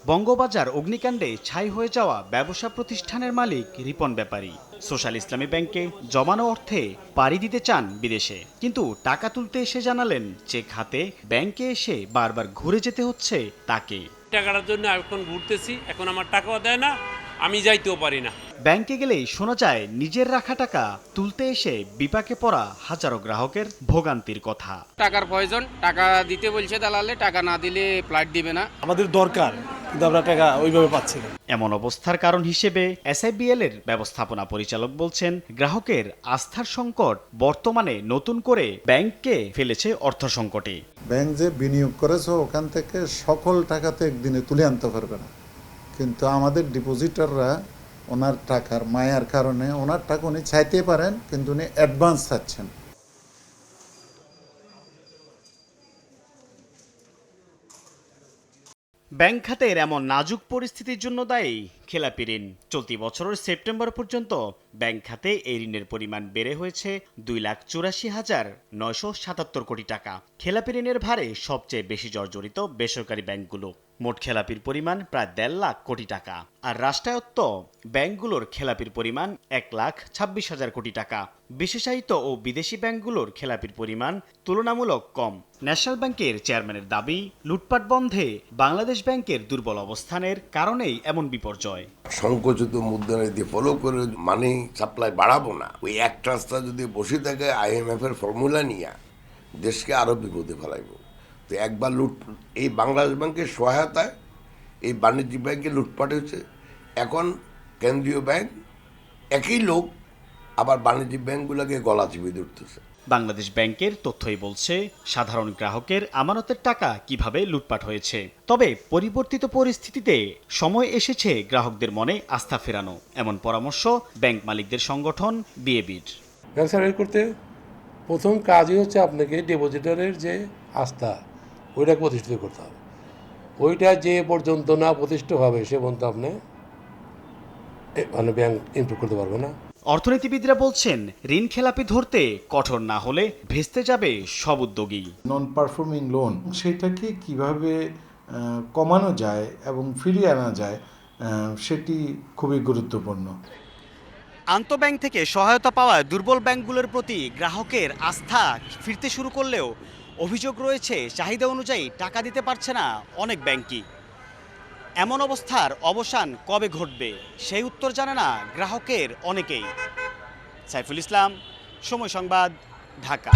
বঙ্গবাজার অগ্নিকাণ্ডে ছাই হয়ে যাওয়া ব্যবসা প্রতিষ্ঠানের মালিক রিপন ব্যাপারী সোশ্যাল ইসলামী ব্যাংকে জমানো অর্থে পাড়ি দিতে চান বিদেশে, কিন্তু টাকা তুলতে এসে জানালেন চেক হাতে ব্যাংকে এসে বারবার ঘুরে যেতে হচ্ছে তাকে। টাকাটার জন্য এখন ঘুরতেছি, এখন আমার টাকাও দেয় না, আমি যাইতেও পারি না। ব্যাংকে গেলেই শোনা যায় নিজের রাখা টাকা তুলতে এসে বিপাকে পড়া হাজারো গ্রাহকের ভোগান্তির কথা। টাকার প্রয়োজন, টাকা দিতে বলছে দালালে, টাকা না দিলে ফ্লাইট দিবে না। আমাদের দরকার, কিন্তু আমরা টাকা ওইভাবে পাচ্ছি না। এমন অবস্থার কারণ হিসেবে এসআইবিএল এর ব্যবস্থাপনা পরিচালক বলছেন, গ্রাহকের আস্থার সংকট বর্তমানে নতুন করে ব্যাংককে ফেলেছে অর্থ সংকটে। ব্যাংক যে বিনিয়োগ করেছে ওখান থেকে সকল টাকা তো একদিনে তুলে আনতে পারবে না, কিন্তু আমাদের ডিপোজিটররা ওনার টাকার মায়ার কারণে ওনার টাকা উনি চাইতে পারেন, কিন্তু উনি অ্যাডভান্স চাচ্ছেন। ব্যাংক খাতের এমন নাজুক পরিস্থিতির জন্য দায়ী খেলাপি ঋণ। চলতি বছরের সেপ্টেম্বর পর্যন্ত ব্যাংক খাতে এই ঋণের পরিমাণ বেড়ে হয়েছে 2,84,977 কোটি টাকা। খেলাপি ঋণের ভারে সবচেয়ে বেশি জর্জরিত বেসরকারি ব্যাংকগুলো। মোট খেলাপির পরিমাণ প্রায় 1.5 লাখ কোটি টাকা, আর রাষ্ট্রায়ত্ত ব্যাংকগুলোর খেলাপির পরিমাণ 1,26,000 কোটি টাকা। বিশেষায়িত ও বিদেশি ব্যাংকগুলোর খেলাপির পরিমাণ তুলনামূলক কম। ন্যাশনাল ব্যাংকের চেয়ারম্যানের দাবি, লুটপাট বন্ধে বাংলাদেশ ব্যাংকের দুর্বল অবস্থানের কারণেই এমন বিপর্যয়। সংকুচিত মুদ্রানীতি ফলো করে মানি সাপ্লাই বাড়াবো না, ওই এক রাস্তা যদি বসে থাকে IMF এর ফর্মুলা নিয়ে দেশকে আরো বিপদে ফেলাইব। তো একবার এই বাংলাদেশ ব্যাংকের সহায়তায় এই বাণিজ্যিক ব্যাংকে লুটপাট হয়েছে। এখন কেন্দ্রীয় ব্যাংক একই লোক আবার বাণিজ্যিক ব্যাংকগুলোকে গলা চিপিয়ে ধরতেছে। বাংলাদেশ ব্যাংকের তথ্যই বলছে সাধারণ গ্রাহকের আমানতের টাকা কিভাবে লুটপাট হয়েছে। তবে পরিবর্তিত পরিস্থিতিতে সময় এসেছে গ্রাহকদের মনে আস্থা ফেরানো, এমন পরামর্শ ব্যাংক মালিকদের সংগঠন বিএবির। ব্যবসা বের করতে প্রথম কাজই হচ্ছে আপনাকে ডিপোজিটরের যে আস্থা ওইটাকে প্রতিষ্ঠিত করতে হবে। ওইটা যে পর্যন্ত না প্রতিষ্ঠিত হবে সে পর্যন্ত আপনি ব্যাংক ইমপ্রুভ করতে পারবে না। অর্থনীতিবিদরা বলছেন, ঋণ খেলাপি ধরতে কঠোর না হলে ভেস্তে যাবে সব উদ্যোগী। নন পারফর্মিং লোন সেটাকে কিভাবে কমানো যায় এবং ফিরিয়ে আনা যায় সেটি খুবই গুরুত্বপূর্ণ। আন্তঃব্যাংক থেকে সহায়তা পাওয়ায় দুর্বল ব্যাংকগুলোর প্রতি গ্রাহকের আস্থা ফিরতে শুরু করলেও অভিযোগ রয়েছে, চাহিদা অনুযায়ী টাকা দিতে পারছে না অনেক ব্যাংকই। এমন অবস্থার অবসান কবে ঘটবে সেই উত্তর জানে না গ্রাহকের অনেকেই। সাইফুল ইসলাম, সময় সংবাদ, ঢাকা।